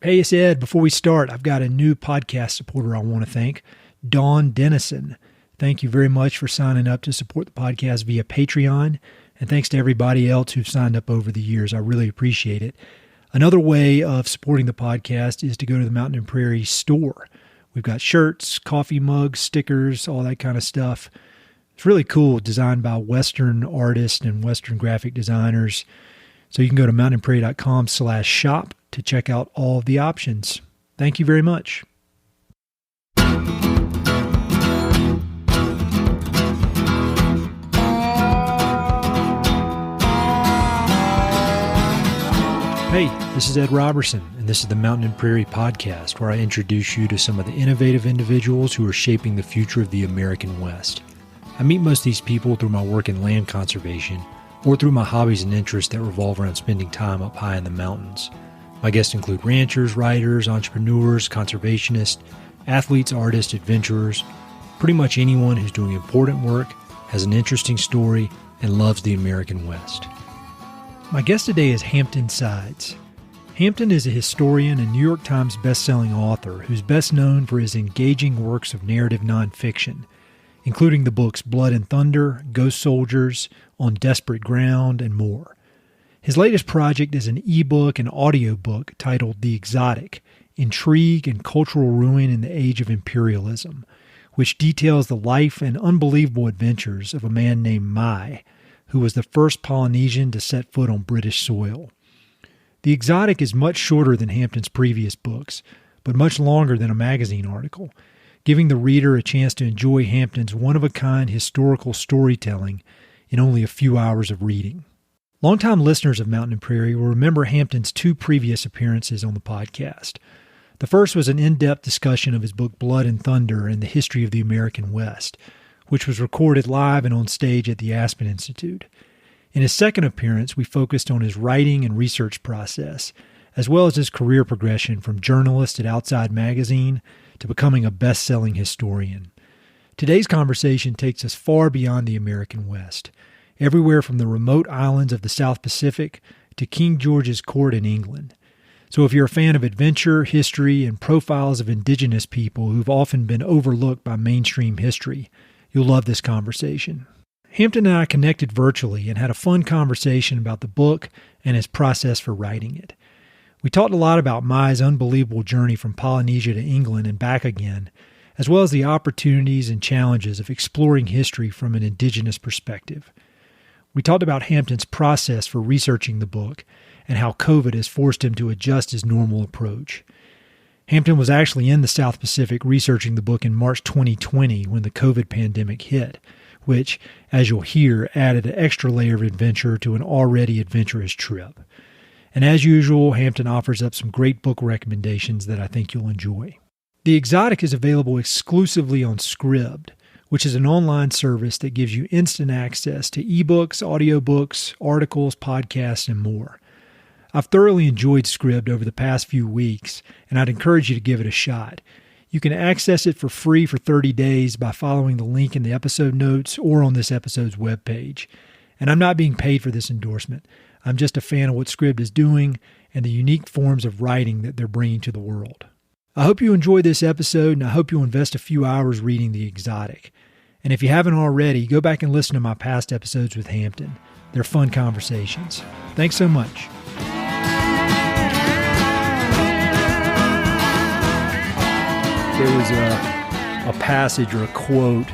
Hey, it's Ed. Before we start, I've got a new podcast supporter I want to thank, Dawn Dennison. Thank you very much for signing up to support the podcast via Patreon, and thanks to everybody else who've signed up over the years. I really appreciate it. Another way of supporting the podcast is to go to the Mountain and Prairie store. We've got shirts, coffee mugs, stickers, all that kind of stuff. It's really cool, designed by Western artists and Western graphic designers. So you can go to mountainandprairie.com/shop to check out all of the options. Thank you very much. Hey, this is Ed Roberson, and this is the Mountain and Prairie podcast, where I introduce you to some of the innovative individuals who are shaping the future of the American West. I meet most of these people through my work in land conservation or through my hobbies and interests that revolve around spending time up high in the mountains. My guests include ranchers, writers, entrepreneurs, conservationists, athletes, artists, adventurers, pretty much anyone who's doing important work, has an interesting story, and loves the American West. My guest today is Hampton Sides. Hampton is a historian and New York Times bestselling author who's best known for his engaging works of narrative nonfiction, including the books Blood and Thunder, Ghost Soldiers, On Desperate Ground, and more. His latest project is an ebook and audiobook titled The Exotic, Intrigue and Cultural Ruin in the Age of Imperialism, which details the life and unbelievable adventures of a man named Mai, who was the first Polynesian to set foot on British soil. The Exotic is much shorter than Hampton's previous books, but much longer than a magazine article, giving the reader a chance to enjoy Hampton's one-of-a-kind historical storytelling in only a few hours of reading. Longtime listeners of Mountain and Prairie will remember Hampton's two previous appearances on the podcast. The first was an in-depth discussion of his book Blood and Thunder and the History of the American West, which was recorded live and on stage at the Aspen Institute. In his second appearance, we focused on his writing and research process, as well as his career progression from journalist at Outside Magazine to becoming a best-selling historian. Today's conversation takes us far beyond the American West, everywhere from the remote islands of the South Pacific to King George's court in England. So if you're a fan of adventure, history, and profiles of indigenous people who've often been overlooked by mainstream history, you'll love this conversation. Hampton and I connected virtually and had a fun conversation about the book and his process for writing it. We talked a lot about Mai's unbelievable journey from Polynesia to England and back again, as well as the opportunities and challenges of exploring history from an indigenous perspective. We talked about Hampton's process for researching the book and how COVID has forced him to adjust his normal approach. Hampton was actually in the South Pacific researching the book in March 2020 when the COVID pandemic hit, which, as you'll hear, added an extra layer of adventure to an already adventurous trip. And as usual, Hampton offers up some great book recommendations that I think you'll enjoy. The Exotic is available exclusively on Scribd, which is an online service that gives you instant access to ebooks, audiobooks, articles, podcasts, and more. I've thoroughly enjoyed Scribd over the past few weeks, and I'd encourage you to give it a shot. You can access it for free for 30 days by following the link in the episode notes or on this episode's webpage. And I'm not being paid for this endorsement. I'm just a fan of what Scribd is doing and the unique forms of writing that they're bringing to the world. I hope you enjoy this episode, and I hope you'll invest a few hours reading The Exotic. And if you haven't already, go back and listen to my past episodes with Hampton. They're fun conversations. Thanks so much. There was a passage or a quote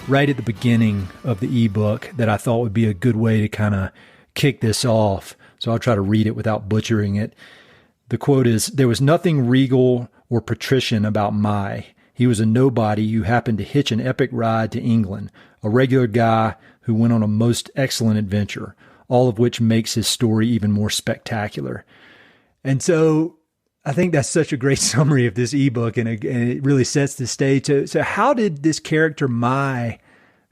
right at the beginning of the ebook that I thought would be a good way to kind of kick this off. So I'll try to read it without butchering it. The quote is, "There was nothing regal or patrician about Mai. He was a nobody who happened to hitch an epic ride to England, a regular guy who went on a most excellent adventure, all of which makes his story even more spectacular." And so I think that's such a great summary of this ebook, and it really sets the stage. So how did this character Mai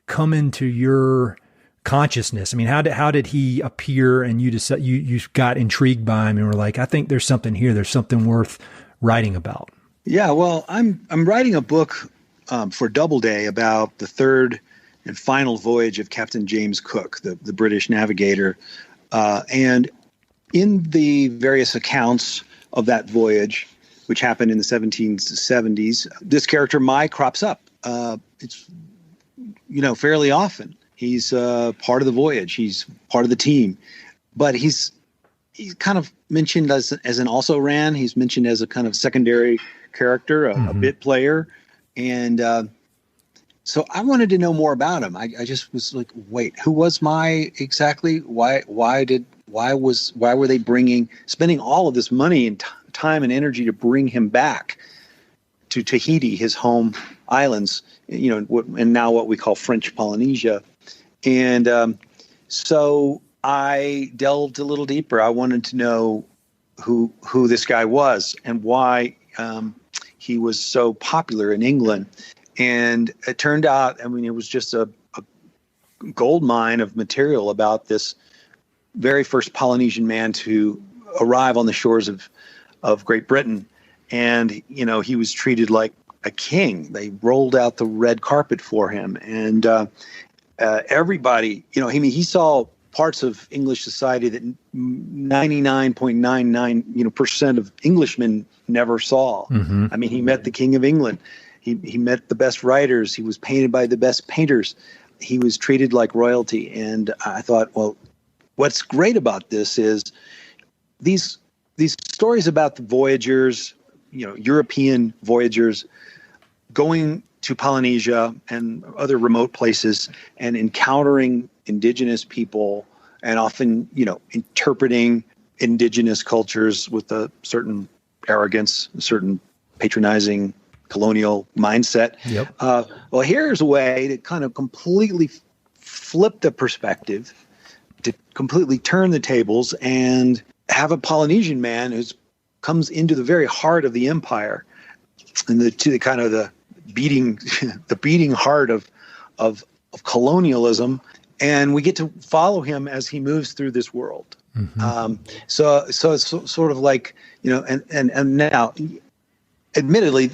come into your consciousness? I mean, how did he appear, and you got intrigued by him and were like, I think there's something here. There's something worth writing about. Yeah, well, I'm writing a book for Doubleday about the third and final voyage of Captain James Cook, the British navigator. And in the various accounts of that voyage, which happened in the 1770s. This character, Mai, crops up. It's, fairly often. He's part of the voyage. He's part of the team. But he's kind of mentioned as an also-ran. He's mentioned as a kind of secondary character, a bit player. And so I wanted to know more about him. I just was like, wait, who was Mai exactly? Why were they spending all of this money and time and energy to bring him back to Tahiti, his home islands, and now what we call French Polynesia. And so I delved a little deeper. I wanted to know who this guy was and why he was so popular in England. And it turned out, it was just a gold mine of material about this very first Polynesian man to arrive on the shores of Great Britain. And, he was treated like a king. They rolled out the red carpet for him. And everybody, he saw parts of English society that 99.99 percent of Englishmen never saw. He met the King of England. He met the best writers. He was painted by the best painters. He was treated like royalty. And I thought, well, what's great about this is these stories about the voyagers, European voyagers going to Polynesia and other remote places and encountering indigenous people and often, interpreting indigenous cultures with a certain arrogance, a certain patronizing colonial mindset. Yep. Well, here's a way to kind of completely flip the perspective, to completely turn the tables and have a Polynesian man who comes into the very heart of the empire and to the kind of the beating heart of colonialism, and we get to follow him as he moves through this world. So it's sort of like, and now, admittedly,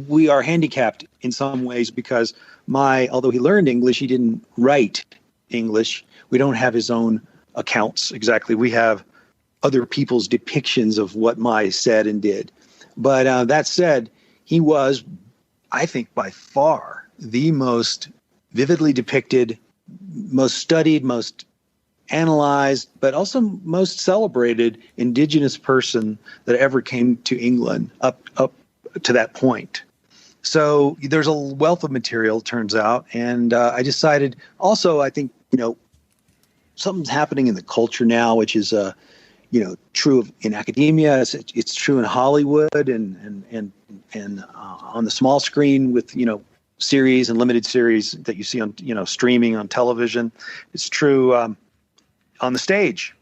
we are handicapped in some ways because although he learned English, he didn't write English. We don't have his own accounts exactly. We have other people's depictions of what Mai said and did. But that said, he was, I think, by far the most vividly depicted, most studied, most analyzed, but also most celebrated indigenous person that ever came to England up to that point. So there's a wealth of material, turns out. And I decided also, I think, something's happening in the culture now, which is, true in academia. It's true in Hollywood and on the small screen with, series and limited series that you see on, streaming on television. It's true on the stage,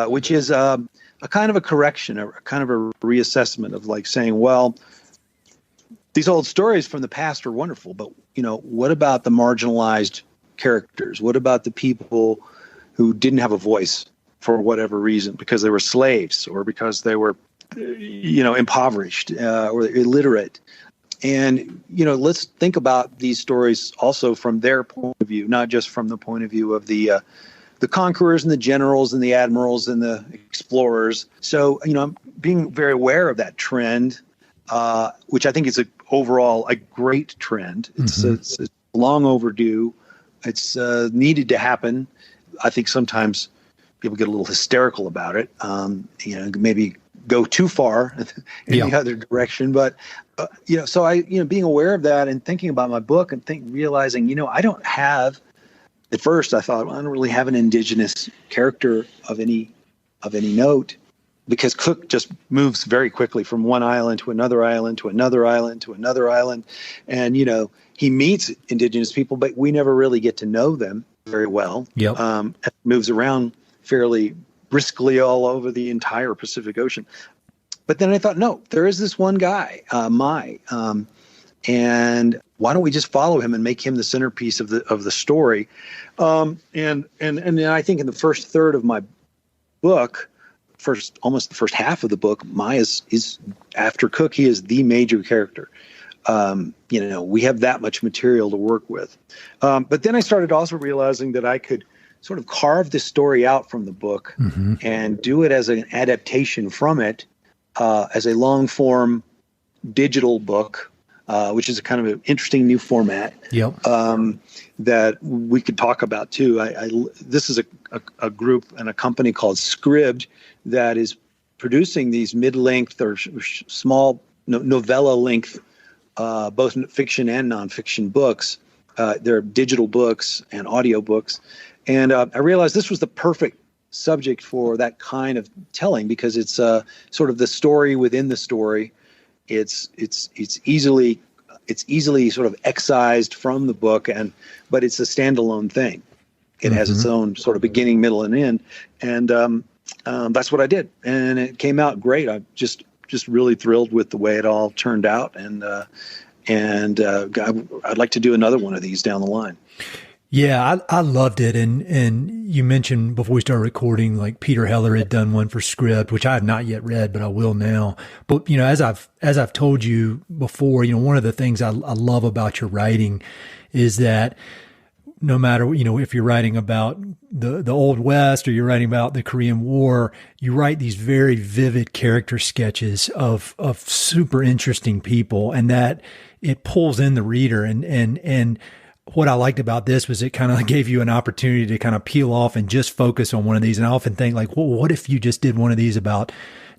which is a kind of a correction, a kind of a reassessment of like saying, well, these old stories from the past are wonderful, but, what about the marginalized characters? What about the people who didn't have a voice for whatever reason, because they were slaves or because they were, impoverished or illiterate? And, let's think about these stories also from their point of view, not just from the point of view of the conquerors and the generals and the admirals and the explorers. So, I'm being very aware of that trend, which I think is overall a great trend. It's long overdue. It's needed to happen. I think sometimes people get a little hysterical about it, maybe go too far in the other direction. But, so I, being aware of that and thinking about my book and realizing, I don't have, at first I thought, well, I don't really have an indigenous character of any note, because Cook just moves very quickly from one island to another island to another island to another island. And, he meets indigenous people, but we never really get to know them very well. Moves around fairly briskly all over the entire Pacific Ocean. But then I thought, no, there is this one guy, Mai, and why don't we just follow him and make him the centerpiece of the story? And then I think in the first third of my book, almost the first half of the book, Mai is after Cook, he is the major character. We have that much material to work with. But then I started also realizing that I could sort of carve this story out from the book and do it as an adaptation from it as a long form digital book, which is a kind of an interesting new format. Yep. That we could talk about too. This is a group and a company called Scribd that is producing these mid-length or small novella-length, both fiction and nonfiction books. They're digital books and audiobooks. And I realized this was the perfect subject for that kind of telling, because it's sort of the story within the story. It's easily sort of excised from the book, but it's a standalone thing. It has its own sort of beginning, middle, and end. And that's what I did, and it came out great. I'm just really thrilled with the way it all turned out, and I'd like to do another one of these down the line. Yeah, I loved it. And you mentioned before we started recording, like Peter Heller had done one for Scribd, which I have not yet read, but I will now. But, as I've told you before, one of the things I love about your writing is that no matter, if you're writing about the Old West or you're writing about the Korean War, you write these very vivid character sketches of super interesting people, and that it pulls in the reader. And what I liked about this was it kind of gave you an opportunity to kind of peel off and just focus on one of these. And I often think, like, well, what if you just did one of these about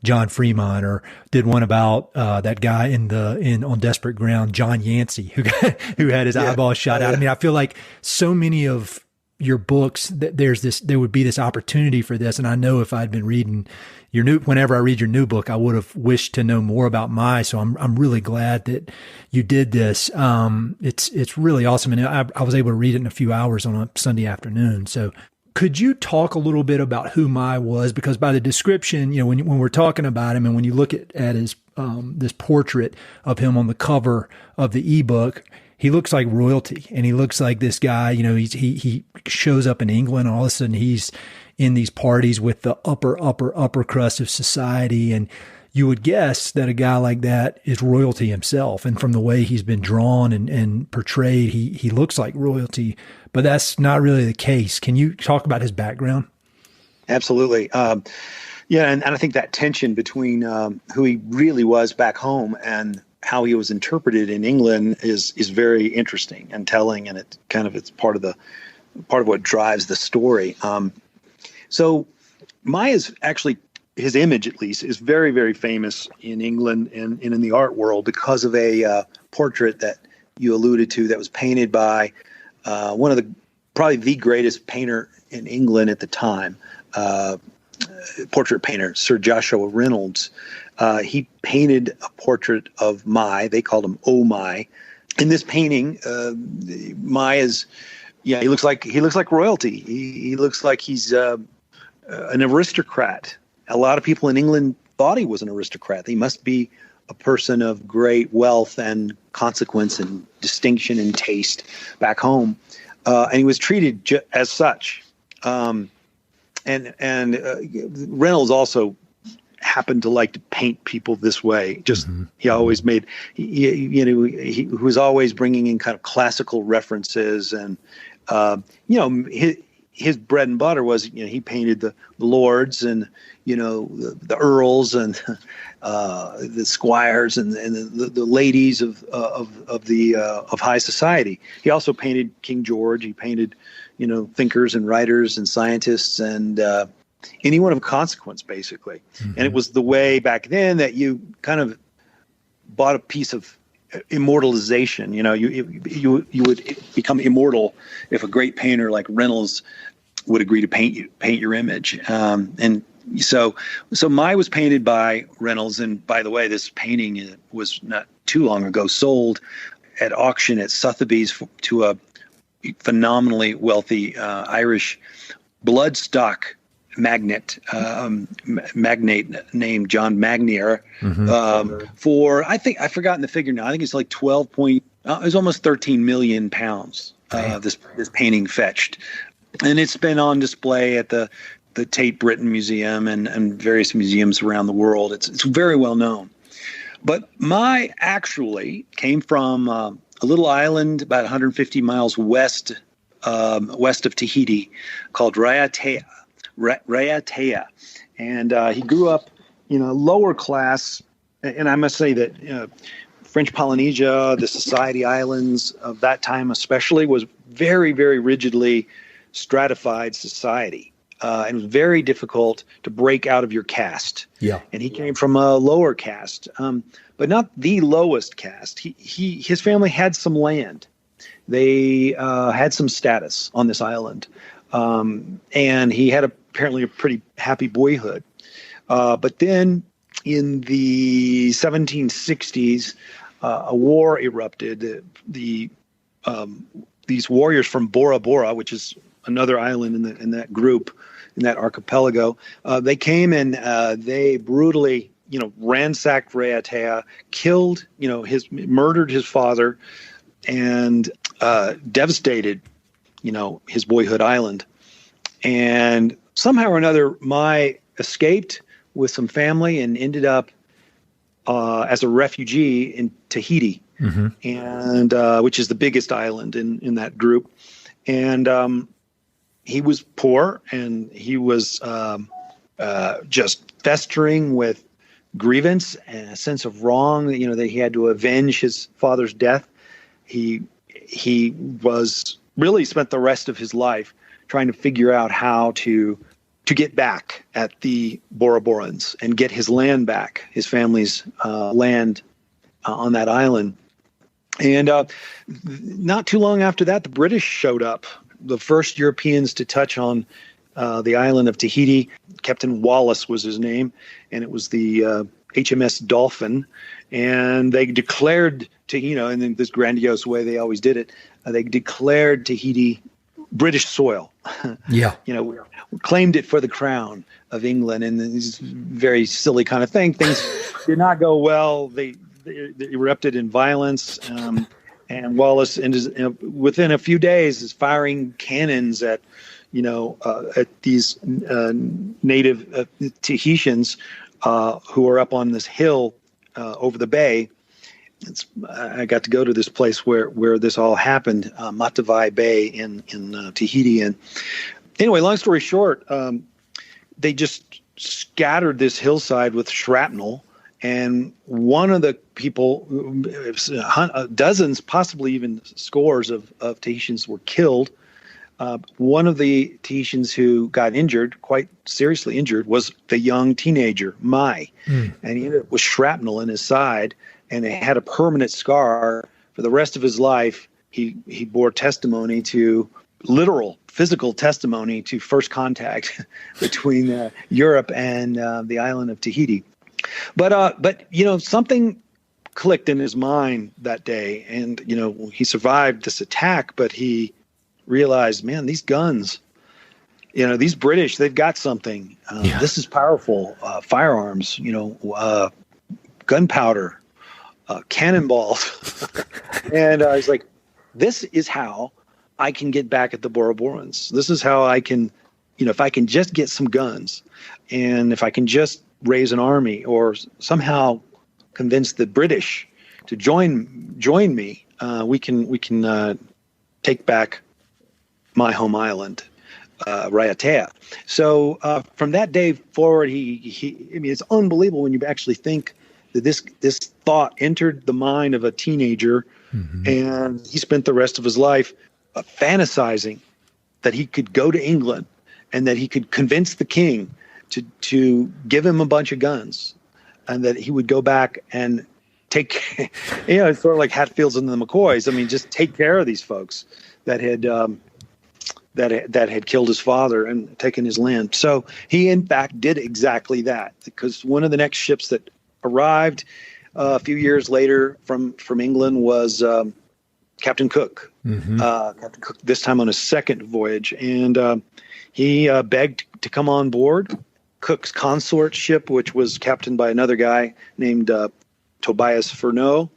John Fremont, or did one about that guy on Desperate Ground, John Yancey, who had his eyeball shot out. I mean, I feel like so many of your books that there would be this opportunity for this. And I know if I'd been reading whenever I read your new book, I would have wished to know more about Mai. So I'm really glad that you did this. It's really awesome. And I was able to read it in a few hours on a Sunday afternoon. So could you talk a little bit about who Mai was? Because by the description, when we're talking about him, and when you look at his this portrait of him on the cover of the ebook, he looks like royalty, and he looks like this guy. He shows up in England, and all of a sudden he's in these parties with the upper crust of society, and you would guess that a guy like that is royalty himself. And from the way he's been drawn and portrayed, he looks like royalty, but that's not really the case. Can you talk about his background? Absolutely. And I think that tension between who he really was back home and how he was interpreted in England is very interesting and telling, and it's part of what drives the story. So Mai is actually, his image at least, is very, very famous in England and in the art world because of a portrait that you alluded to that was painted by one of probably the greatest painter in England at the time, portrait painter, Sir Joshua Reynolds. He painted a portrait of Mai. They called him Oh Mai. In this painting, Mai is, he looks like royalty. He looks like he's an aristocrat. A lot of people in England thought he was an aristocrat. He must be a person of great wealth and consequence and distinction and taste back home. And he was treated as such. And Reynolds also happened to like to paint people this way. He always made, he was always bringing in kind of classical references, and his bread and butter was, he painted the lords and the earls and the squires and the ladies of high society. He also painted King George. He painted thinkers and writers and scientists and anyone of consequence, basically. Mm-hmm. And it was the way back then that you kind of bought a piece of immortalization. You would become immortal if a great painter like Reynolds would agree to paint your image. And so Mai was painted by Reynolds. And by the way, this painting was not too long ago sold at auction at Sotheby's to a phenomenally wealthy Irish bloodstock magnate named John Magnier, for, I've forgotten the figure now. I think it's like it was almost 13 million pounds. This painting fetched, and it's been on display at the Tate Britain Museum and various museums around the world. It's very well known. But Mai actually came from a little island about 150 miles west of Tahiti called Raiatea. And he grew up lower class, and I must say that French Polynesia, the Society Islands of that time especially, was very, very rigidly stratified society. And it was very difficult to break out of your caste. Yeah. And he came from a lower caste, but not the lowest caste. His family had some land. They had some status on this island. And he had apparently a pretty happy boyhood. But then in the 1760s, a war erupted. These warriors from Bora Bora, which is another island in that group, in that archipelago, they came and they brutally, ransacked Raiatea, killed, murdered his father, and devastated, his boyhood island. And somehow or another, Mai escaped with some family and ended up as a refugee in Tahiti, and which is the biggest island in that group. And he was poor, and he was just festering with grievance and a sense of wrong, that he had to avenge his father's death. He was really spent the rest of his life trying to figure out how to get back at the Bora Borans and get his land back, his family's land on that island. And not too long after that, the British showed up, the first Europeans to touch on the island of Tahiti. Captain Wallace was his name, and it was the HMS Dolphin. And they declared and in this grandiose way they always did it, they declared Tahiti British soil. Yeah. Claimed it for the crown of England, and this very silly kind of thing. Things did not go well. They erupted in violence, and Wallace within a few days is firing cannons at these native Tahitians who are up on this hill over the bay. I got to go to this place where this all happened, Matavai Bay in Tahiti. And anyway, long story short, they just scattered this hillside with shrapnel. And one of the people, dozens, possibly even scores of Tahitians were killed. One of the Tahitians who got injured, quite seriously injured, was the young teenager, Mai. And he ended up with shrapnel in his side, and it had a permanent scar for the rest of his life. He bore testimony to literal physical testimony to first contact between Europe and the island of Tahiti. But something clicked in his mind that day, and he survived this attack, but he realized, man, these guns, these British, they've got something. This is powerful. Firearms, gunpowder, cannonballs. And I was like, this is how I can get back at the Bora Borans. This is how I can, if I can just get some guns, and if I can just raise an army, or somehow convince the British to join me, we can take back my home island, Raiatea. So from that day forward, it's unbelievable when you actually think that this thought entered the mind of a teenager, and he spent the rest of his life fantasizing that he could go to England and that he could convince the king to give him a bunch of guns, and that he would go back and take, it's sort of like Hatfields and the McCoys. I mean, just take care of these folks that had killed his father and taken his land. So he, in fact, did exactly that, because one of the next ships that arrived a few years later from England was Captain Cook. Captain Cook, this time on his second voyage, and he begged to come on board Cook's consort ship, which was captained by another guy named Tobias Furneaux.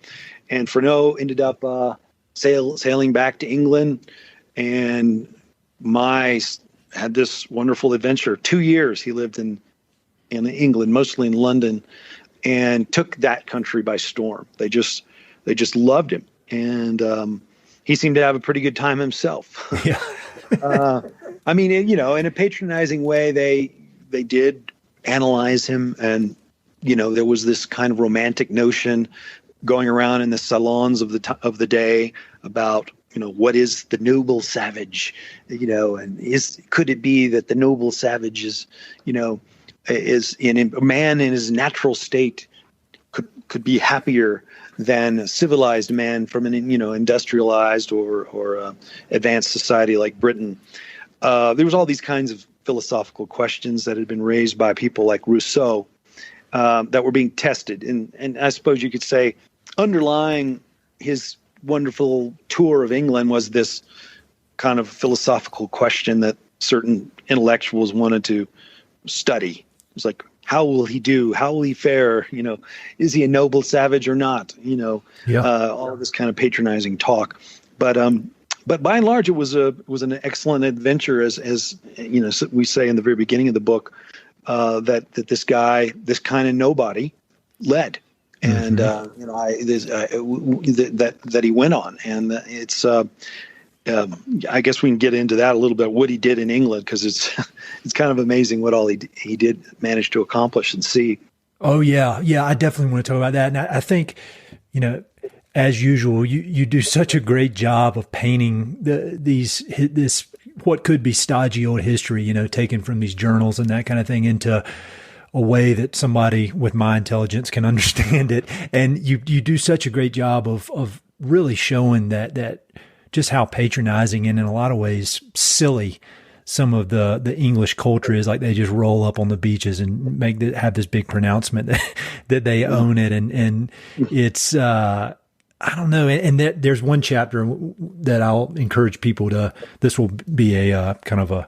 And Furneaux ended up sailing back to England, and Mai had this wonderful adventure. 2 years he lived in England, mostly in London, and took that country by storm. They just loved him, and he seemed to have a pretty good time himself. Yeah. I mean, in a patronizing way, they did analyze him and there was this kind of romantic notion going around in the salons of the day about, what is the noble savage, and could it be that the noble savage is in a man in his natural state could be happier than a civilized man from an industrialized or advanced society like Britain. There was all these kinds of philosophical questions that had been raised by people like Rousseau that were being tested, and I suppose you could say underlying his wonderful tour of England was this kind of philosophical question that certain intellectuals wanted to study. It was like, how will he do? How will he fare? Is he a noble savage or not? All of this kind of patronizing talk. But by and large, it was an excellent adventure, as we say in the very beginning of the book, that this guy, this kind of nobody, led. And that he went on, and it's I guess we can get into that a little bit, what he did in England, because it's kind of amazing what all he did manage to accomplish and see. Oh yeah, I definitely want to talk about that, and I think as usual, you do such a great job of painting this what could be stodgy old history, taken from these journals and that kind of thing into a way that somebody with my intelligence can understand it. And you do such a great job of really showing that just how patronizing and in a lot of ways silly some of the English culture is. Like, they just roll up on the beaches and have this big pronouncement that they own it. And it's, I don't know. And there's one chapter that I'll encourage people this will be a kind of a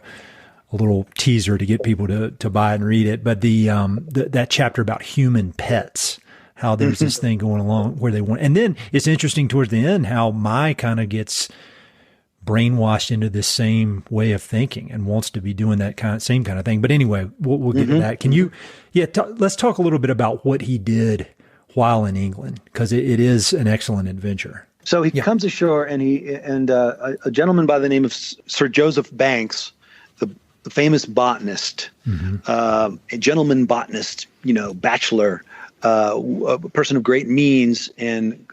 little teaser to get people to buy it and read it. But that chapter about human pets, how there's this thing going along where they want, and then it's interesting towards the end how Mai kind of gets brainwashed into this same way of thinking and wants to be doing that same kind of thing. But anyway, we'll get to that. Can you, let's talk a little bit about what he did while in England, because it is an excellent adventure. So he comes ashore, and a gentleman by the name of Sir Joseph Banks, the famous botanist, a gentleman botanist, bachelor, a person of great means and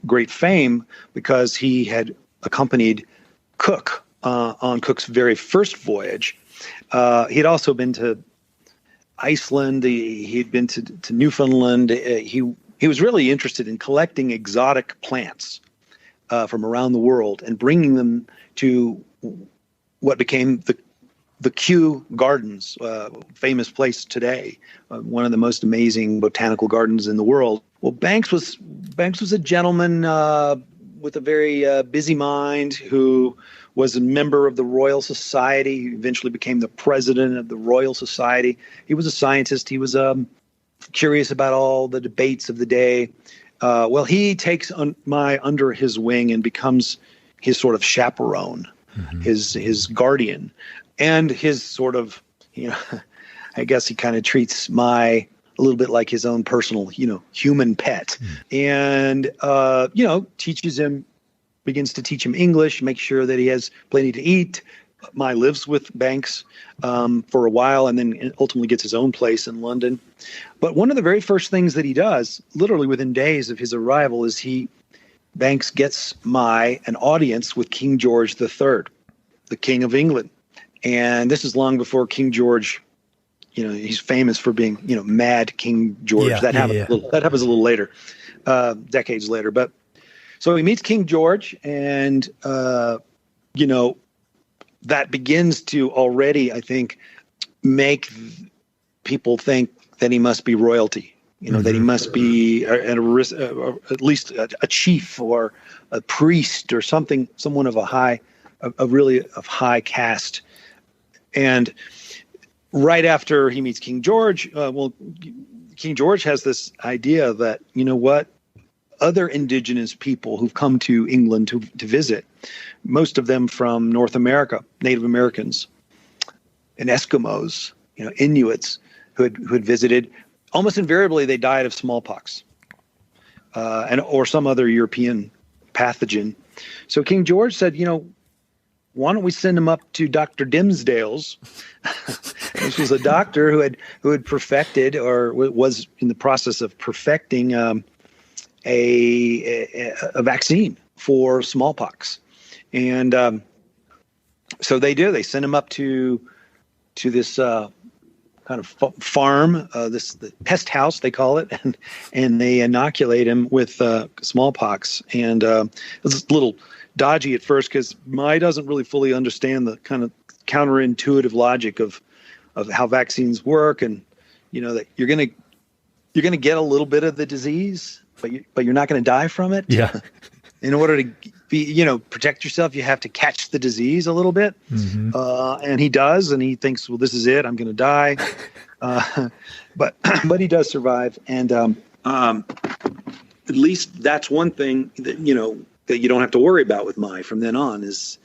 great fame, because he had accompanied Cook on Cook's very first voyage. He'd also been to Iceland. He'd been to Newfoundland. He was really interested in collecting exotic plants from around the world and bringing them to what became the Kew Gardens, famous place today, one of the most amazing botanical gardens in the world. Well, Banks was a gentleman with a very busy mind, who was a member of the Royal Society. He eventually became the president of the Royal Society. He was a scientist. He was curious about all the debates of the day. Well, he takes Mai under his wing and becomes his sort of chaperone, his guardian. And his sort of, I guess he kind of treats Mai a little bit like his own personal, human pet. And, begins to teach him English, make sure that he has plenty to eat. Mai lives with Banks for a while, and then ultimately gets his own place in London. But one of the very first things that he does, literally within days of his arrival, is Banks gets Mai an audience with King George III, the King of England. And this is long before King George, he's famous for being, mad King George. That happens a little later, decades later. But so he meets King George, and, that begins to already, I think, make people think that he must be royalty, that he must be at least a chief or a priest or someone of high caste. And right after he meets King George, King George has this idea that, other indigenous people who've come to England to visit, most of them from North America, Native Americans and Eskimos, Inuits who had visited, almost invariably they died of smallpox or some other European pathogen. So King George said, why don't we send him up to Dr. Dimsdale's This was a doctor who had perfected, or was in the process of perfecting, a vaccine for smallpox. And so they send him up to this kind of farm, the pest house they call it, and they inoculate him with smallpox. And it's a little dodgy at first because Mai doesn't really fully understand the kind of counterintuitive logic of how vaccines work, and that you're gonna get a little bit of the disease, but you're not going to die from it. Yeah. In order to protect yourself, you have to catch the disease a little bit. Mm-hmm. And he does, and he thinks, well, this is it. I'm going to die. But he does survive. And at least that's one thing that you don't have to worry about with Mai from then on is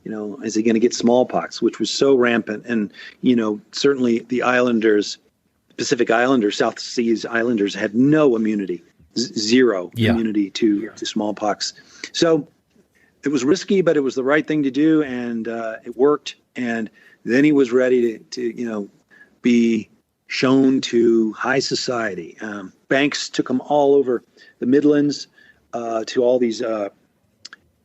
he going to get smallpox, which was so rampant. And, certainly the islanders, Pacific Islanders, South Seas Islanders had no immunity. Zero immunity to smallpox. So it was risky, but it was the right thing to do, and it worked. And then he was ready to be shown to high society. Banks took him all over the Midlands to all these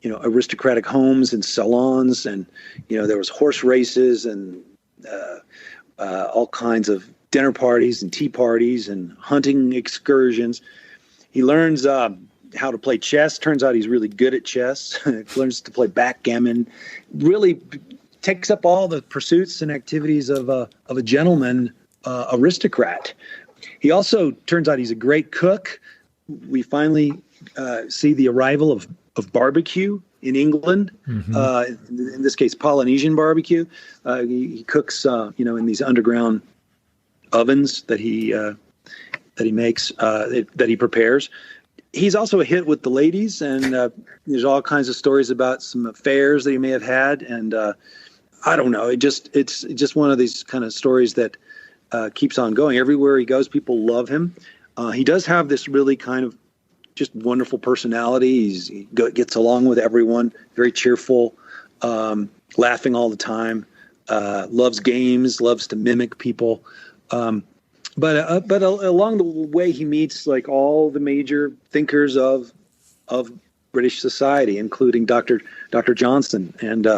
aristocratic homes and salons, and there was horse races and all kinds of dinner parties and tea parties and hunting excursions. He learns how to play chess. Turns out he's really good at chess. Learns to play backgammon. Really takes up all the pursuits and activities of a gentleman aristocrat. He also turns out he's a great cook. We finally see the arrival of barbecue in England. Mm-hmm. In this case, Polynesian barbecue. He cooks, in these underground ovens that he makes, that he prepares. He's also a hit with the ladies, and there's all kinds of stories about some affairs that he may have had. And I don't know. It's just one of these kind of stories that keeps on going. Everywhere he goes, people love him. He does have this really kind of just wonderful personality. He gets along with everyone, very cheerful, laughing all the time, loves games, loves to mimic people. But along the way, he meets like all the major thinkers of British society, including Dr. Johnson and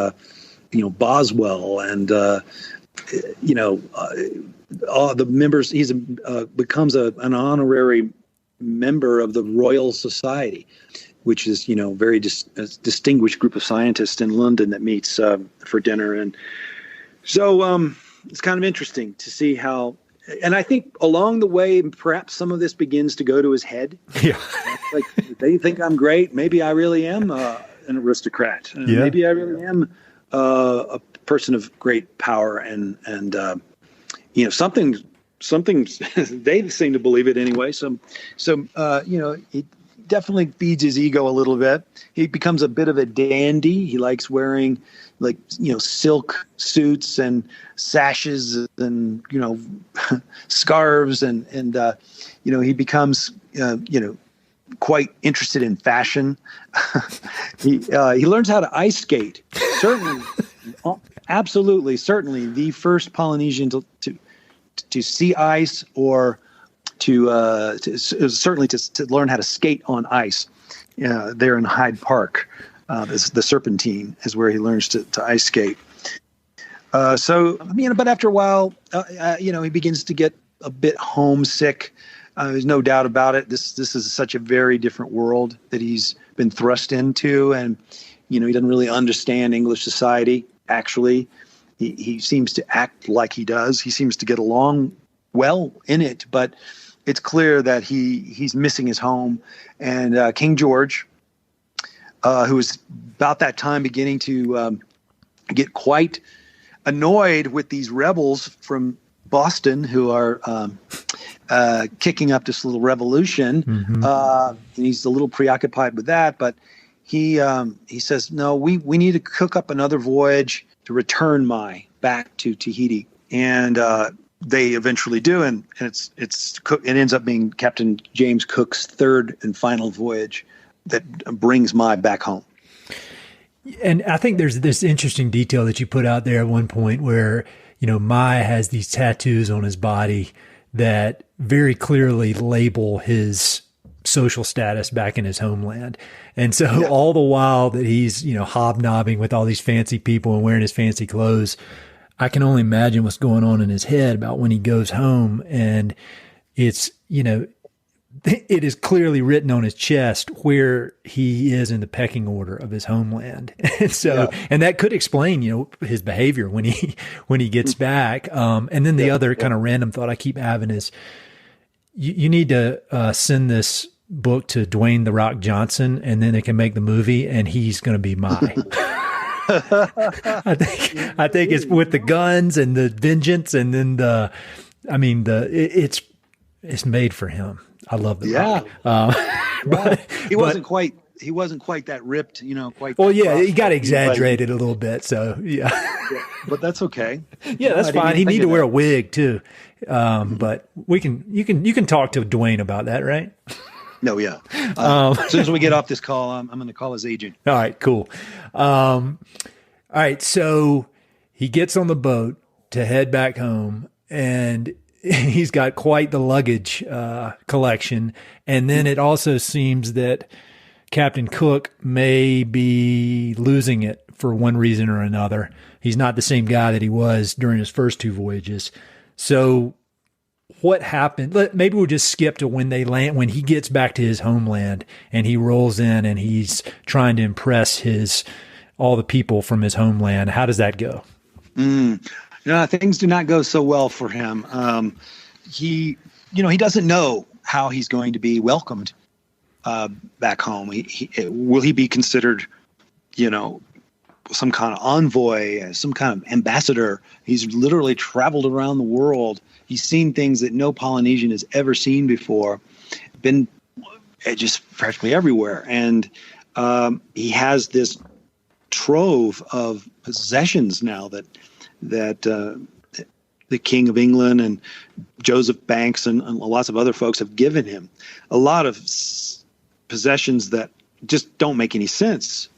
Boswell and all the members. He's becomes an honorary member of the Royal Society, which is very distinguished group of scientists in London that meets for dinner. And so it's kind of interesting to see how. And I think along the way, perhaps some of this begins to go to his head. Yeah, like they think I'm great. Maybe I really am an aristocrat. Yeah. Maybe I really am a person of great power, and something. They seem to believe it anyway. So it definitely feeds his ego a little bit. He becomes a bit of a dandy. He likes wearing silk suits and sashes and scarves and he becomes quite interested in fashion. He learns how to ice skate. Certainly, certainly the first Polynesian to see ice, or to learn how to skate on ice. There in Hyde Park. The Serpentine is where he learns to ice skate. But after a while, he begins to get a bit homesick. There's no doubt about it. This is such a very different world that he's been thrust into, and he doesn't really understand English society. Actually, he seems to act like he does. He seems to get along well in it, but it's clear that he's missing his home. And King George, who was about that time beginning to get quite annoyed with these rebels from Boston who are kicking up this little revolution. Mm-hmm. And he's a little preoccupied with that, but he says, no, we need to cook up another voyage to return Mai back to Tahiti. And they eventually do, and it ends up being Captain James Cook's third and final voyage that brings Mai back home. And I think there's this interesting detail that you put out there at one point where, Mai has these tattoos on his body that very clearly label his social status back in his homeland. And so all the while that he's, hobnobbing with all these fancy people and wearing his fancy clothes, I can only imagine what's going on in his head about when he goes home. And it's, it is clearly written on his chest where he is in the pecking order of his homeland. And so, and that could explain, his behavior when he gets back. And then the other kind of random thought I keep having is you need to send this book to Dwayne "The Rock" Johnson, and then they can make the movie and he's going to be Mai. I think it's with the guns and the vengeance, and then it's made for him. I love the Rock. But he wasn't quite that ripped, quite. Well, he got exaggerated a little bit. So but that's okay. Yeah, that's fine. He need to wear a wig too. But you can talk to Dwayne about that, right? No, yeah. As soon as we get off this call, I'm going to call his agent. All right, cool. All right, so he gets on the boat to head back home, and he's got quite the luggage collection. And then it also seems that Captain Cook may be losing it for one reason or another. He's not the same guy that he was during his first two voyages. So what happened? Maybe we'll just skip to when they land, when he gets back to his homeland and he rolls in and he's trying to impress all the people from his homeland. How does that go? Things do not go so well for him. He doesn't know how he's going to be welcomed back home. Will he be considered, some kind of envoy, some kind of ambassador? He's literally traveled around the world. He's seen things that no Polynesian has ever seen before, been just practically everywhere. And he has this trove of possessions now that the King of England and Joseph Banks and lots of other folks have given him. A lot of possessions that just don't make any sense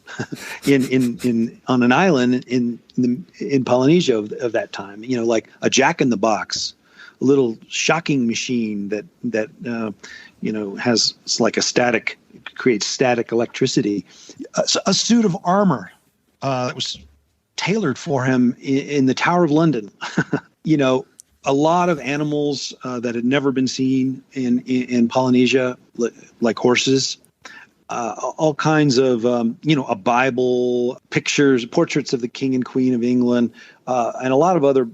on an island in Polynesia of that time. Like a jack-in-the-box, a little shocking machine that has like creates static electricity, a suit of armor that was tailored for him in the Tower of London. A lot of animals that had never been seen in Polynesia, like horses, all kinds of, a Bible, pictures, portraits of the King and Queen of England, and a lot of other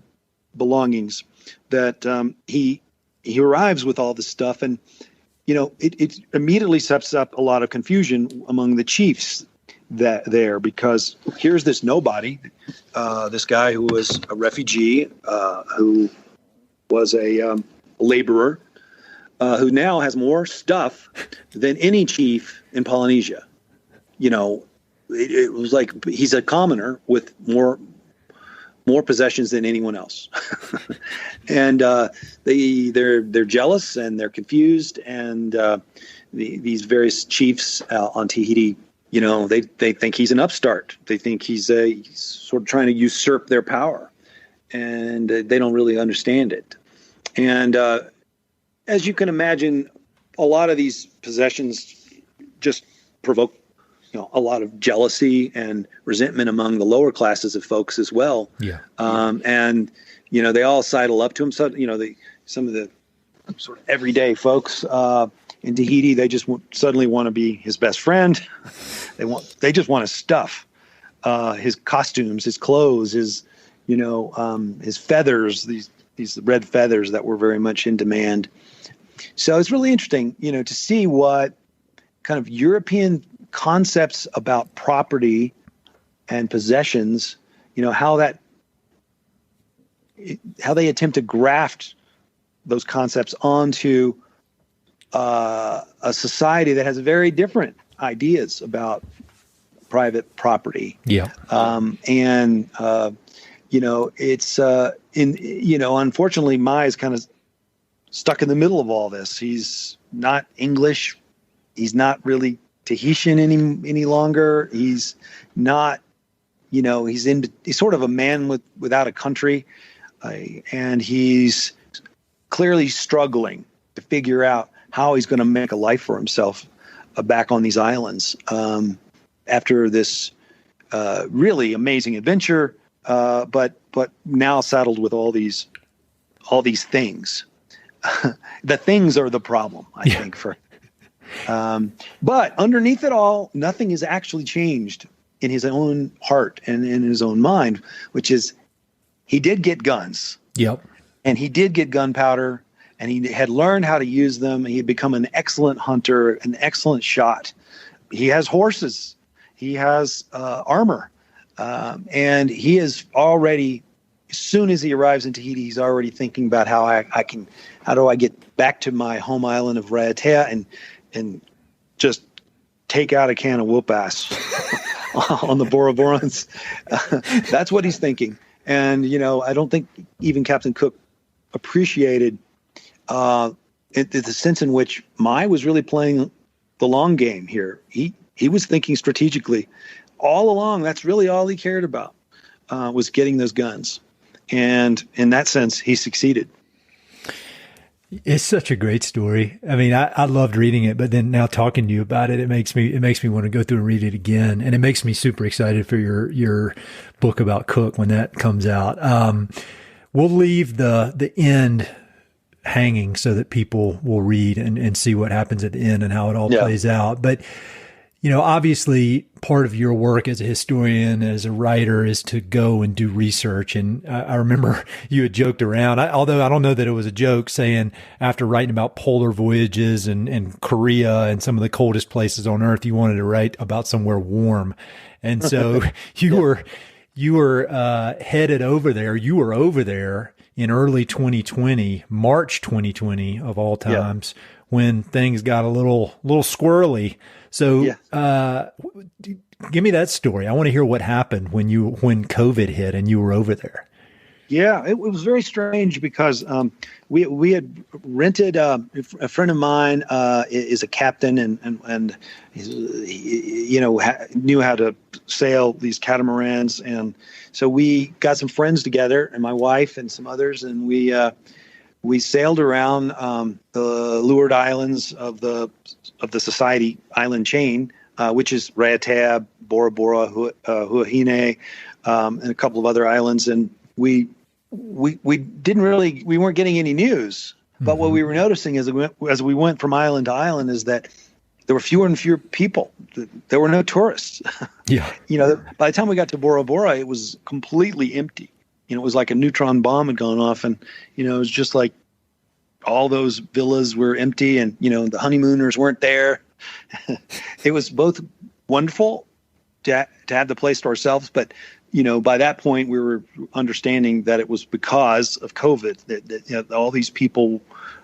belongings that he arrives with all this stuff. And, it immediately sets up a lot of confusion among the chiefs there, because here's this nobody, this guy who was a refugee, who was a laborer, who now has more stuff than any chief in Polynesia. It was like he's a commoner with more possessions than anyone else. And they're jealous and they're confused, and these various chiefs on Tahiti, they think he's an upstart. They think he's sort of trying to usurp their power, and they don't really understand it. And as you can imagine, a lot of these possessions just provoke, a lot of jealousy and resentment among the lower classes of folks as well. Yeah. And they all sidle up to him. So some of the sort of everyday folks in Tahiti, they just suddenly want to be his best friend. They just want his stuff, his costumes, his clothes, his feathers, these red feathers that were very much in demand. So it's really interesting, to see what kind of European concepts about property and possessions, how they attempt to graft those concepts onto a society that has very different ideas about private property. Yeah. It's unfortunately, Mai is kind of stuck in the middle of all this. He's not English. He's not really Tahitian any longer. He's not he's sort of a man without a country, and he's clearly struggling to figure out how he's going to make a life for himself back on these islands after this really amazing adventure, but now saddled with all these things. The things are the problem, I think. But underneath it all, nothing has actually changed in his own heart and in his own mind, which is he did get guns. Yep. And he did get gunpowder, and he had learned how to use them. He had become an excellent hunter, an excellent shot. He has horses. He has armor. And he is already, as soon as he arrives in Tahiti, he's already thinking about how do I get back to my home island of Raiatea and just take out a can of whoop ass on the Bora Borans. That's what he's thinking. And, I don't think even Captain Cook appreciated the sense in which Mai was really playing the long game here. He was thinking strategically all along. That's really all he cared about, was getting those guns. And in that sense, he succeeded. It's such a great story. I mean, I loved reading it, but then now talking to you about it, it makes me want to go through and read it again. And it makes me super excited for your book about Cook when that comes out. We'll leave the end hanging so that people will read and see what happens at the end and how it all plays out. But, obviously part of your work as a historian, as a writer, is to go and do research. And I remember you had joked around, although I don't know that it was a joke, saying after writing about polar voyages and Korea and some of the coldest places on Earth, you wanted to write about somewhere warm. And so you were headed over there. You were over there in early 2020, March 2020 of all times, when things got a little squirrely. So, give me that story. I want to hear what happened when COVID hit and you were over there. Yeah, it was very strange because we had rented a friend of mine is a captain and knew how to sail these catamarans, and so we got some friends together and my wife and some others, and we sailed around the Leeward Islands of the Society Island chain, which is Raiatea, Bora Bora, Huahine, and a couple of other islands. And we weren't getting any news. But what we were noticing as we went from island to island is that there were fewer and fewer people. There were no tourists. Yeah. By the time we got to Bora Bora, it was completely empty. It was like a neutron bomb had gone off, and it was just like all those villas were empty, and the honeymooners weren't there. It was both wonderful to have the place to ourselves, but by that point we were understanding that it was because of COVID that all these people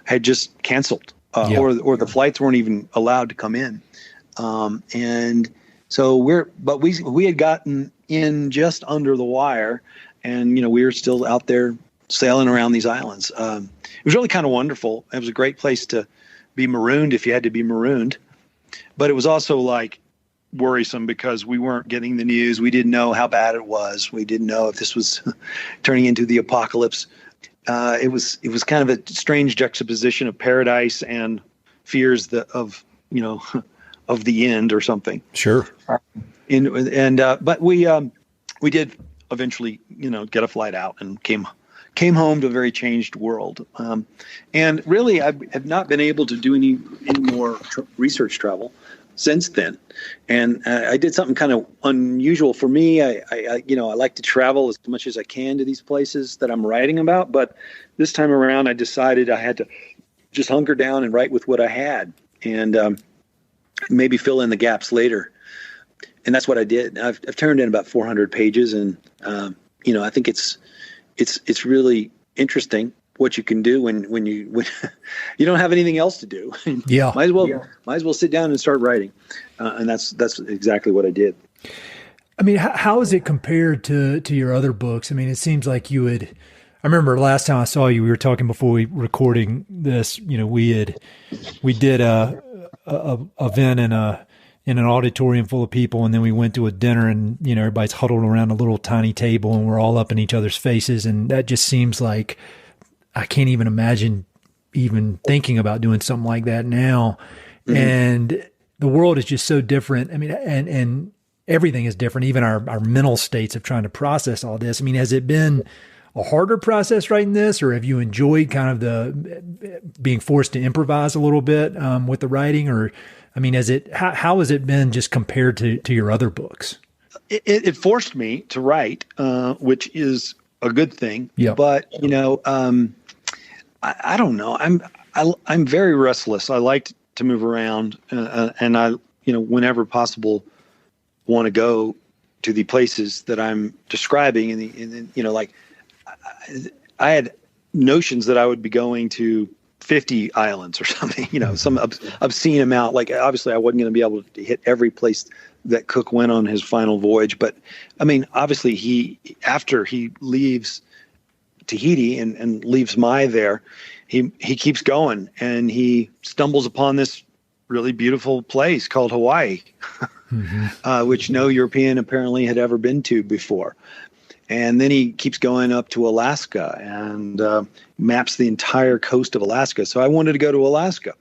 had just canceled, or the flights weren't even allowed to come in, and so we had gotten in just under the wire. And, we were still out there sailing around these islands. It was really kind of wonderful. It was a great place to be marooned if you had to be marooned. But it was also worrisome because we weren't getting the news. We didn't know how bad it was. We didn't know if this was turning into the apocalypse. It was kind of a strange juxtaposition of paradise and fears of the end or something. Sure. But we did eventually, get a flight out and came home to a very changed world. And really, I have not been able to do any more research travel since then. And I did something kind of unusual for me. I like to travel as much as I can to these places that I'm writing about. But this time around, I decided I had to just hunker down and write with what I had, and maybe fill in the gaps later. And that's what I did. I've turned in about 400 pages, and I think it's really interesting what you can do when you don't have anything else to do. Yeah, might as well sit down and start writing, and that's exactly what I did. I mean, how is it compared to your other books? I mean, it seems like you would. I remember last time I saw you, we were talking before we recording this. We did a event in an auditorium full of people, and then we went to a dinner, and everybody's huddled around a little tiny table, and we're all up in each other's faces, and that just seems like I can't even imagine even thinking about doing something like that now. Mm-hmm. And the world is just so different. I mean, and everything is different, even our mental states of trying to process all this. I mean, has it been a harder process writing this, or have you enjoyed kind of the being forced to improvise a little bit with the writing? Or, I mean, how has it been just compared to your other books? It forced me to write, which is a good thing. Yeah. But I don't know. I'm very restless. I like to move around, and I whenever possible want to go to the places that I'm describing. And like I had notions that I would be going to 50 islands or something, some obscene amount. Like, obviously I wasn't going to be able to hit every place that Cook went on his final voyage. But I mean, obviously after he leaves Tahiti and leaves Mai there, he keeps going, and he stumbles upon this really beautiful place called Hawaii, mm-hmm. Which no European apparently had ever been to before. And then he keeps going up to Alaska and maps the entire coast of Alaska. So I wanted to go to Alaska,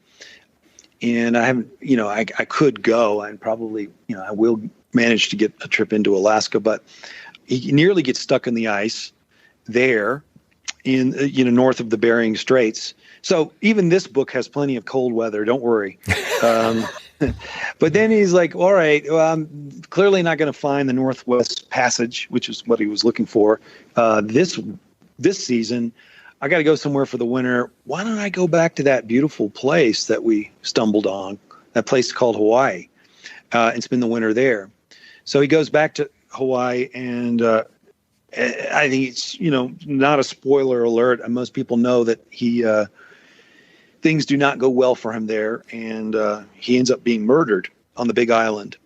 and I haven't, I could go, and probably, I will manage to get a trip into Alaska, but he nearly gets stuck in the ice there in, north of the Bering Straits. So even this book has plenty of cold weather. Don't worry. But then he's like, all right, well, I'm clearly not going to find the Northwest Passage, which is what he was looking for. This season, I got to go somewhere for the winter. Why don't I go back to that beautiful place that we stumbled on, that place called Hawaii, and spend the winter there? So he goes back to Hawaii, and I think it's, not a spoiler alert. Most people know that things do not go well for him there, and he ends up being murdered on the big island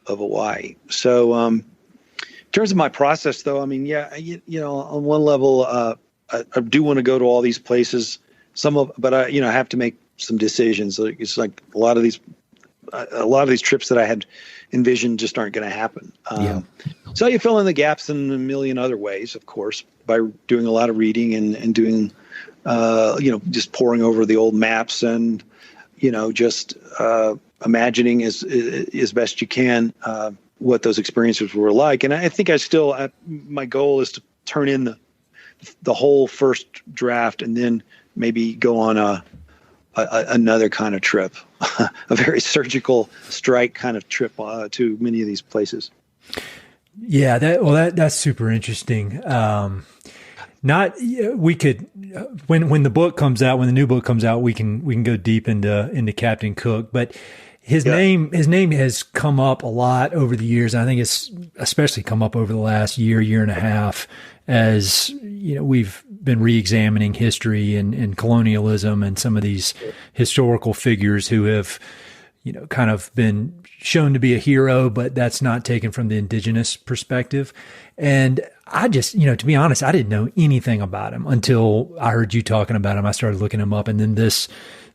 of Hawaii. So in terms of my process, though, I mean, yeah, on one level, I do want to go to all these places. But I have to make some decisions. It's like a lot of these trips that I had envisioned just aren't going to happen. So you fill in the gaps in a million other ways, of course, by doing a lot of reading and doing, just poring over the old maps and, just imagining as best you can what those experiences were like. And I think my goal is to turn in the whole first draft and then maybe go on another kind of trip, a very surgical strike kind of trip to many of these places. Yeah, that's super interesting. We could, when the book comes out, when the new book comes out, we can go deep into Captain Cook, but his name has come up a lot over the years. I think it's especially come up over the last year and a half, as we've been re-examining history and colonialism and some of these historical figures who have, kind of been shown to be a hero, but that's not taken from the indigenous perspective. And I just, to be honest, I didn't know anything about him until I heard you talking about him. I started looking him up, and then this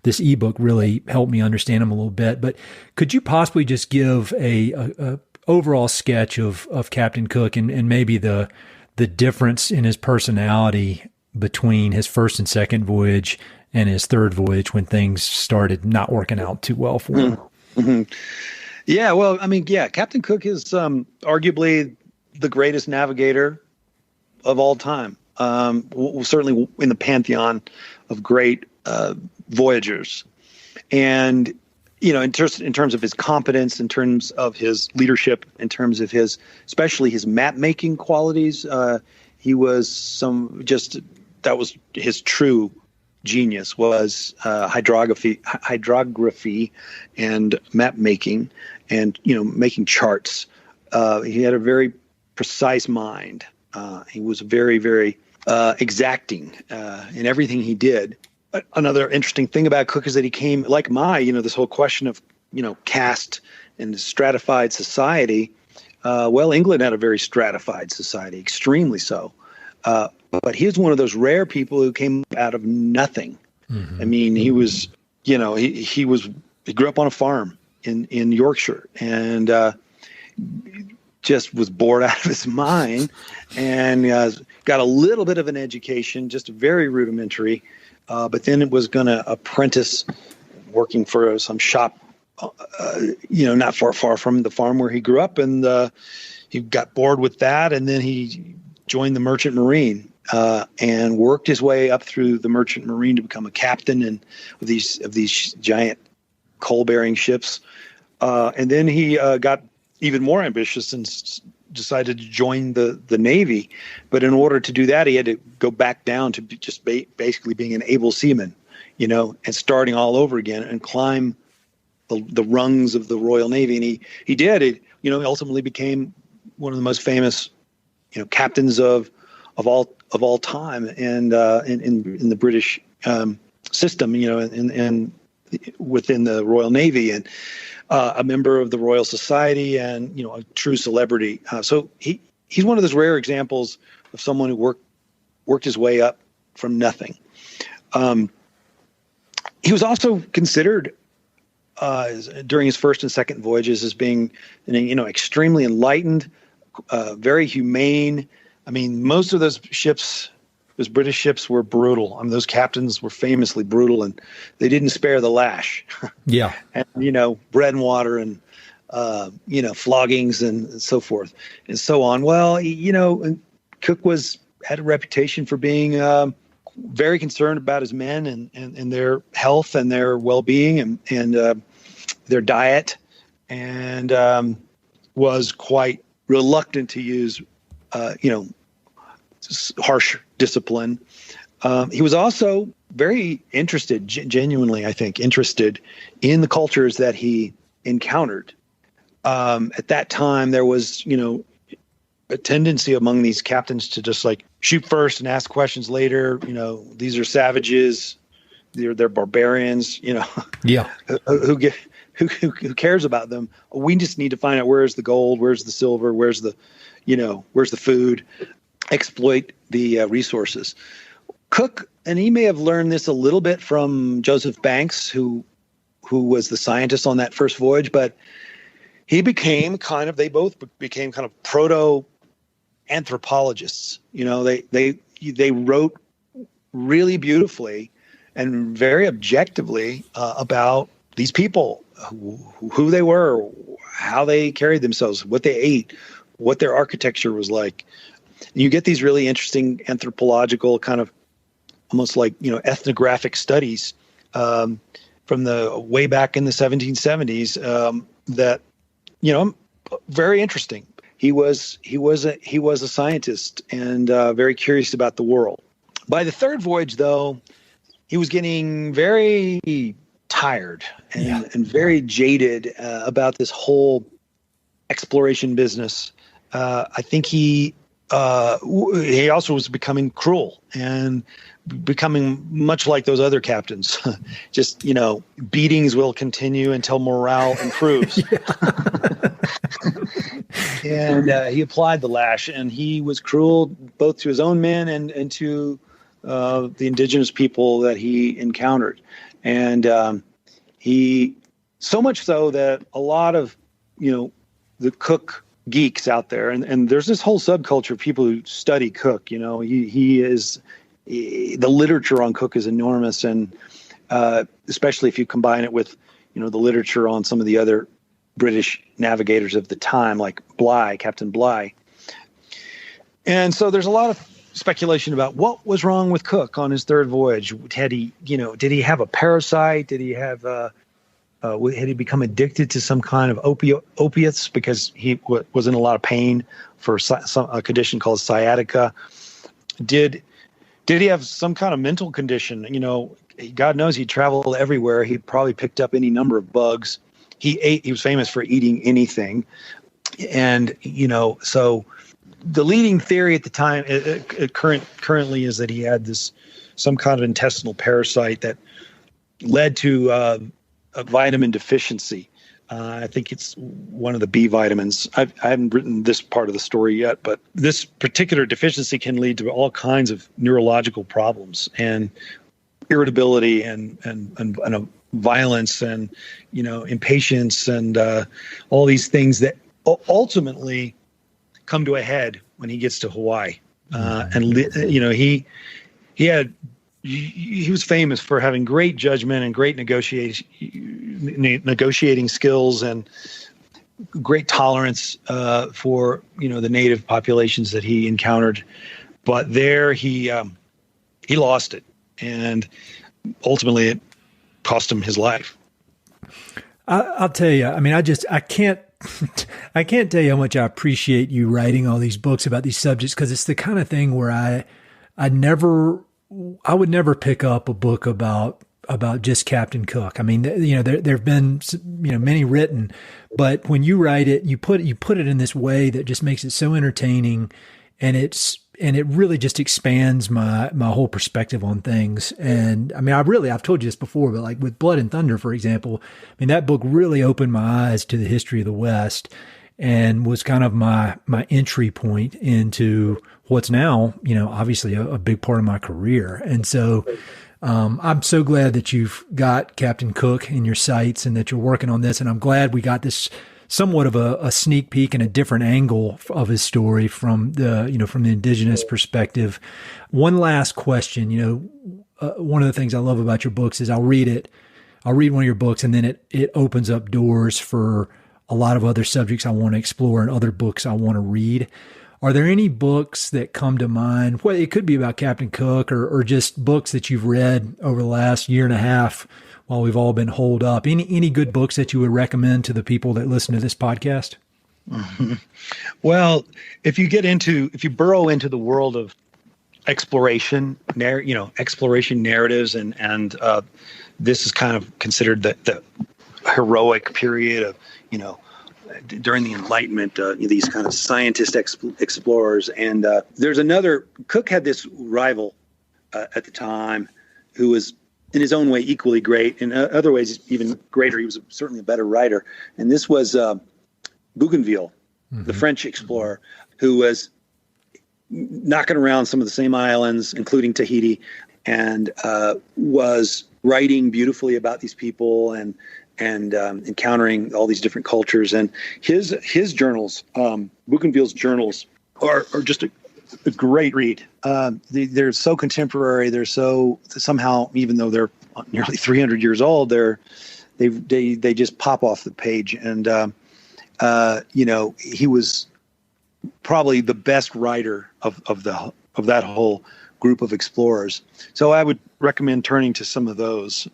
ebook really helped me understand him a little bit. But could you possibly just give a overall sketch of Captain Cook and maybe the difference in his personality between his first and second voyage and his third voyage, when things started not working out too well for him? Mm-hmm. Yeah, well, I mean, Captain Cook is arguably the greatest navigator of all time. Certainly in the pantheon of great voyagers. And, in terms of his competence, in terms of his leadership, in terms of especially his map making qualities, he was that was his true genius, was hydrography and map making and, making charts. He had a very precise mind. He was very, very exacting in everything he did. Another interesting thing about Cook is that he came, like this whole question of, caste and stratified society. England had a very stratified society, extremely so. But he was one of those rare people who came out of nothing. Mm-hmm. I mean, he was, he grew up on a farm, in Yorkshire, and just was bored out of his mind, and got a little bit of an education, just very rudimentary, but then it was going to apprentice working for some shop, not far from the farm where he grew up, and he got bored with that, and then he joined the Merchant Marine and worked his way up through the Merchant Marine to become a captain and of these giant coal-bearing ships, and then he got even more ambitious and decided to join the Navy. But in order to do that, he had to go back down to just basically being an able seaman, and starting all over again and climb the rungs of the Royal Navy. And he did it. He ultimately became one of the most famous, captains of all time, and in the British system, and within the Royal Navy, and a member of the Royal Society, and a true celebrity. So he's one of those rare examples of someone who worked his way up from nothing. He was also considered during his first and second voyages as being, extremely enlightened, very humane. I mean, most of those British ships were brutal. I mean, those captains were famously brutal, and they didn't spare the lash. Yeah. And, bread and water and, floggings and so forth and so on. Well, Cook had a reputation for being very concerned about his men and their health and their well-being and their diet, and was quite reluctant to use, harsh discipline. He was also very interested, genuinely, I think, interested in the cultures that he encountered. At that time, there was, a tendency among these captains to just shoot first and ask questions later. These are savages, they're barbarians. Yeah. Who cares about them? We just need to find out where's the gold, where's the silver, where's the food. Exploit the resources. Cook, and he may have learned this a little bit from Joseph Banks, who was the scientist on that first voyage, but they both became kind of proto anthropologists. They wrote really beautifully and very objectively about these people, who they were, how they carried themselves, what they ate, what their architecture was like. You get these really interesting anthropological kind of almost ethnographic studies from the way back in the 1770s that very interesting. He was a scientist and very curious about the world. By the third voyage, though, he was getting very tired and very jaded about this whole exploration business. I think he also was becoming cruel and becoming much like those other captains. Just, beatings will continue until morale improves. And he applied the lash, and he was cruel both to his own men and to the indigenous people that he encountered. And he, so much so that a lot of, the Cook geeks out there, and there's this whole subculture of people who study Cook. The literature on Cook is enormous, and especially if you combine it with the literature on some of the other British navigators of the time, like Captain Bligh. And so there's a lot of speculation about what was wrong with Cook on his third voyage. Did he have a parasite? Did he have had he become addicted to some kind of opiates because he was in a lot of pain for a condition called sciatica? Did he have some kind of mental condition? God knows he traveled everywhere. He probably picked up any number of bugs. He was famous for eating anything. And, so the leading theory at the time, currently, is that he had some kind of intestinal parasite that led to a vitamin deficiency. I think it's one of the B vitamins. I haven't written this part of the story yet, but this particular deficiency can lead to all kinds of neurological problems and irritability and a violence and, impatience and all these things that ultimately come to a head when he gets to Hawaii. He was famous for having great judgment and great negotiating skills and great tolerance for the native populations that he encountered. But there he lost it, and ultimately it cost him his life. I'll tell you. I mean, I can't tell you how much I appreciate you writing all these books about these subjects, because it's the kind of thing where I would never pick up a book about just Captain Cook. I mean, there've been, many written, but when you write it, you put it in this way that just makes it so entertaining, and it really just expands my whole perspective on things. And I mean, I've told you this before, but like with Blood and Thunder, for example, I mean, that book really opened my eyes to the history of the West and was kind of my entry point into what's now, obviously a big part of my career. And so, I'm so glad that you've got Captain Cook in your sights and that you're working on this. And I'm glad we got this somewhat of a sneak peek and a different angle of his story from the indigenous perspective. One last question. One of the things I love about your books is I'll read one of your books, and then it opens up doors for a lot of other subjects I want to explore and other books I want to read. Are there any books that come to mind? Well, it could be about Captain Cook or just books that you've read over the last year and a half while we've all been holed up. Any good books that you would recommend to the people that listen to this podcast? Mm-hmm. Well, if you burrow into the world of exploration narratives, and this is kind of considered the heroic period of, during the Enlightenment, these kind of scientist explorers. And there's another, Cook had this rival at the time who was in his own way equally great, in other ways even greater. He was certainly a better writer. And this was Bougainville, the French explorer, who was knocking around some of the same islands, including Tahiti, and was writing beautifully about these people and encountering all these different cultures. And his journals, Bougainville's journals, are just a great read. They're so contemporary. They're so somehow, even though they're nearly 300 years old, they just pop off the page. And he was probably the best writer of that whole group of explorers. So I would recommend turning to some of those.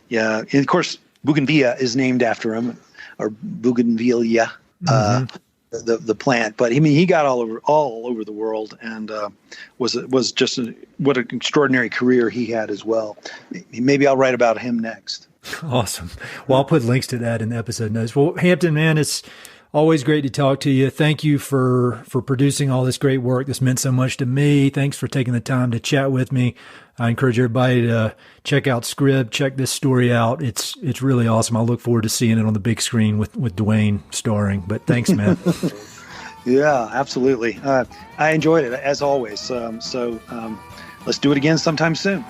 Yeah, and of course, Bougainvillea is named after him, or Bougainvillea, the plant. But I mean, he got all over the world, and was just what an extraordinary career he had as well. Maybe I'll write about him next. Awesome. Well, I'll put links to that in the episode notes. Well, Hampton, man, it's always great to talk to you. Thank you for producing all this great work. This meant so much to me. Thanks for taking the time to chat with me. I encourage everybody to check out Scrib, check this story out. It's really awesome. I look forward to seeing it on the big screen with Dwayne starring. But thanks, man. Yeah, absolutely. I enjoyed it as always. So let's do it again sometime soon.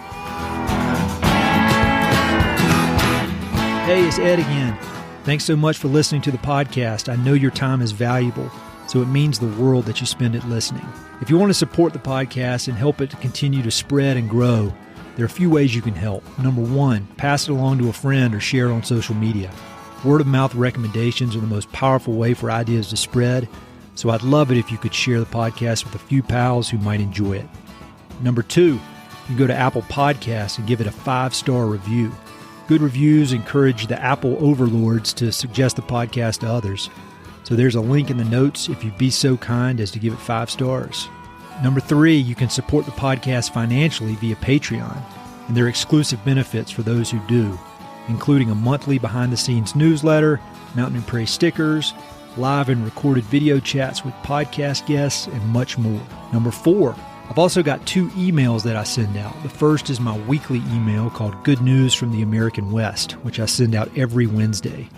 Hey, it's Ed again. Thanks so much for listening to the podcast. I know your time is valuable, so it means the world that you spend it listening. If you want to support the podcast and help it to continue to spread and grow, there are a few ways you can help. Number one, pass it along to a friend or share it on social media. Word of mouth recommendations are the most powerful way for ideas to spread, so I'd love it if you could share the podcast with a few pals who might enjoy it. Number two, you can go to Apple Podcasts and give it a 5-star review. Good reviews encourage the Apple overlords to suggest the podcast to others. So there's a link in the notes if you'd be so kind as to give it 5 stars. Number 3, you can support the podcast financially via Patreon, and there are exclusive benefits for those who do, including a monthly behind-the-scenes newsletter, Mountain and Prairie stickers, live and recorded video chats with podcast guests, and much more. Number 4, I've also got 2 emails that I send out. The first is my weekly email called Good News from the American West, which I send out every Wednesday.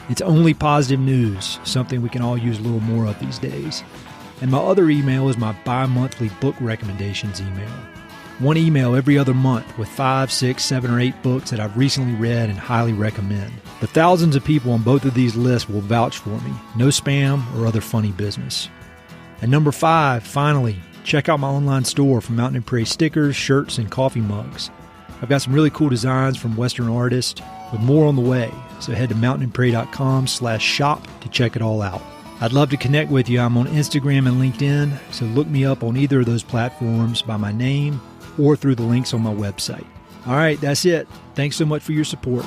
It's only positive news, something we can all use a little more of these days. And my other email is my bi-monthly book recommendations email. one email every other month with 5, 6, 7, or 8 books that I've recently read and highly recommend. The thousands of people on both of these lists will vouch for me. No spam or other funny business. And number 5, finally, check out my online store for Mountain and Prairie stickers, shirts, and coffee mugs. I've got some really cool designs from Western artists with more on the way, so head to mountainandprairie.com/shop to check it all out. I'd love to connect with you. I'm on Instagram and LinkedIn, so look me up on either of those platforms by my name or through the links on my website. All right, that's it. Thanks so much for your support.